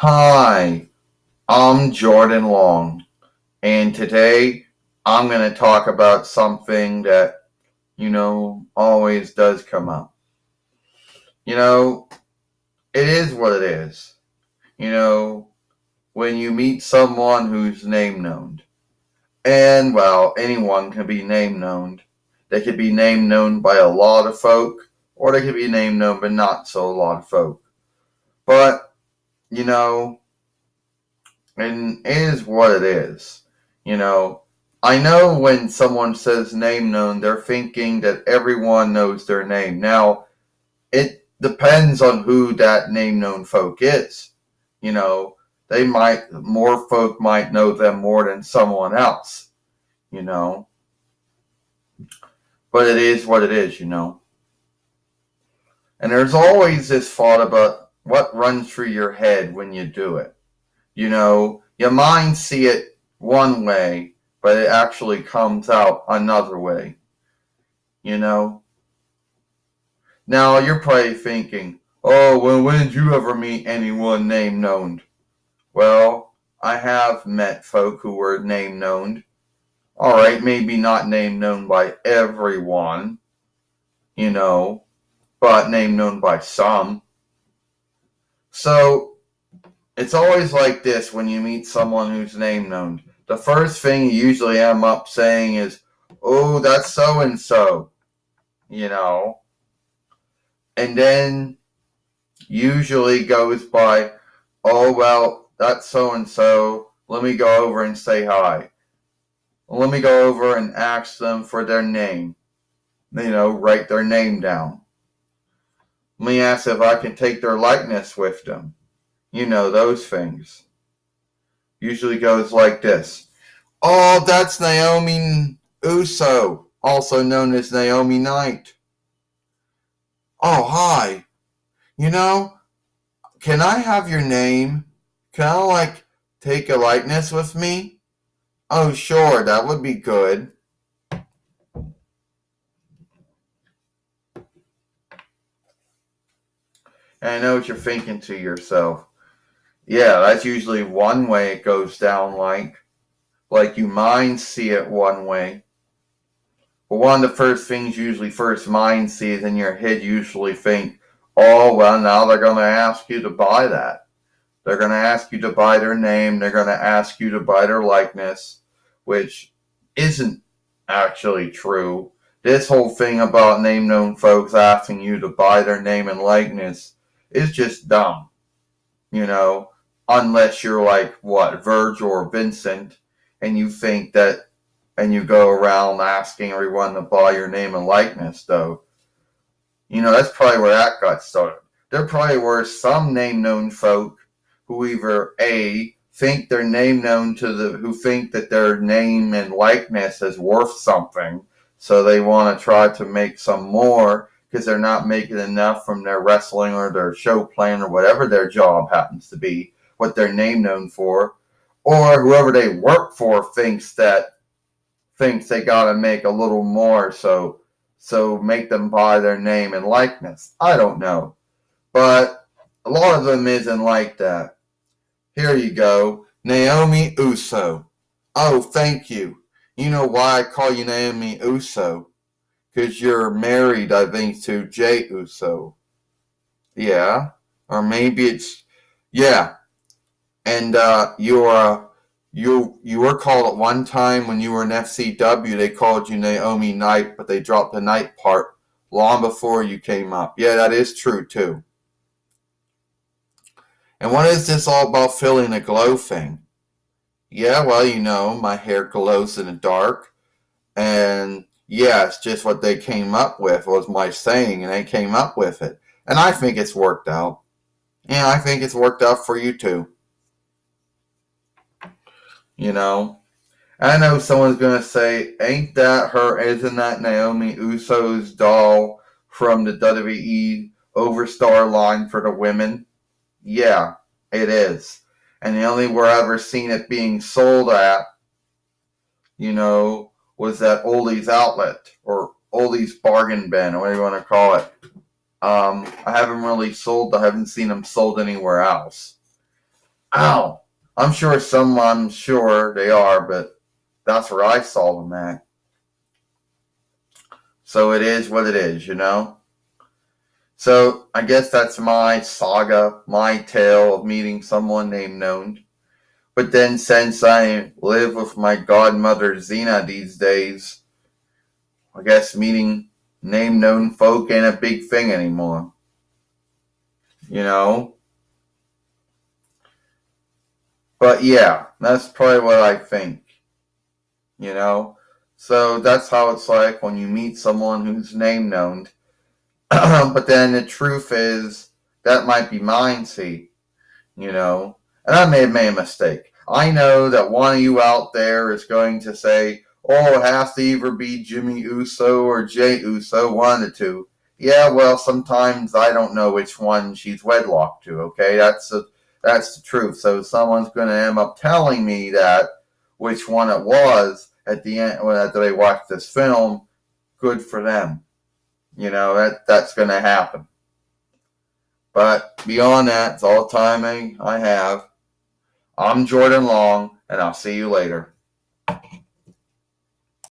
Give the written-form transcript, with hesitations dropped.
Hi, I'm Jordan Long, and today I'm going to talk about something that, always does come up. You know, it is what it is. You know, when you meet someone who's name known, and well, anyone can be name known. They could be name known by a lot of folk, or they could be name known by not so a lot of folk. But, you know, and it is what it is. You know, I know when someone says name known, they're thinking that everyone knows their name. Now, it depends on who that name known folk is. You know, more folk might know them more than someone else, you know, but it is what it is. And there's always this thought about what runs through your head when you do it. Your mind see it one way, but it actually comes out another way, you know? Now you're probably thinking, oh, well, when did you ever meet anyone name known? Well, I have met folk who were name known. Alright, maybe not name known by everyone, you know, but name known by some. So it's always like this when you meet someone who's name known. The first thing you usually end up saying is, oh, that's so and so, you know. And then usually goes by, oh, well, that's so and so. Let me go over and say hi. Let me go over and ask them for their name. Write their name down. Let me ask if I can take their likeness with them. Those things. Usually goes like this. Oh, that's Naomi Uso, also known as Naomi Knight. Oh, hi. You know, can I have your name? Can I, take a likeness with me? Oh, sure, that would be good. And I know what you're thinking to yourself. Yeah, that's usually one way it goes down like you mind see it one way. But one of the first things usually first mind sees in your head usually think, oh, well, now they're going to ask you to buy that. They're going to ask you to buy their name. They're going to ask you to buy their likeness, which isn't actually true. This whole thing about name known folks asking you to buy their name and likeness is just dumb, you know, unless you're like, what, Virgil or Vincent, and you think that, and you go around asking everyone to buy your name and likeness, though. That's probably where that got started. There probably were some name known folk who either A, think their name known who think that their name and likeness is worth something, so they want to try to make some more because they're not making enough from their wrestling or their show plan or whatever their job happens to be, what they're name known for, or whoever they work for thinks they gotta make a little more, so make them buy their name and likeness. I don't know, but a lot of them isn't like that. Here you go. Naomi Uso. Oh, thank you. You know why I call you Naomi Uso? Because you're married, I think, to Jay Uso. Yeah. Or maybe it's, yeah. And you were called at one time when you were in FCW, they called you Naomi Knight, but they dropped the Knight part long before you came up. Yeah, that is true, too. And what is this all about feeling a glow thing? Yeah, well, my hair glows in the dark. And yeah, it's just what they came up with was my saying, and they came up with it. And I think it's worked out. Yeah, I think it's worked out for you too. You know? I know someone's gonna say, ain't that her, isn't that Naomi Uso's doll from the WWE Overstar line for the women? Yeah, it is. And the only where I've ever seen it being sold at, was at Oldie's Outlet or Oldie's Bargain Bin, or whatever you want to call it. I haven't seen them sold anywhere else. Ow! I'm sure they are, but that's where I saw them at. So it is what it is, you know? So I guess that's my saga, my tale of meeting someone named Known. But then since I live with my godmother Xena these days, I guess meeting name known folk ain't a big thing anymore. You know? But yeah, that's probably what I think. You know? So that's how it's like when you meet someone who's name known. But then the truth is, that might be mine, see. You know? And I may have made a mistake. I know that one of you out there is going to say, oh, it has to either be Jimmy Uso or Jay Uso, one of the two. Yeah, well, sometimes I don't know which one she's wedlocked to, okay? That's the truth. So someone's going to end up telling me that which one it was at the end after they watch this film. Good for them. You know, that's going to happen. But beyond that, it's all the time I have. I'm Jordan Long, and I'll see you later.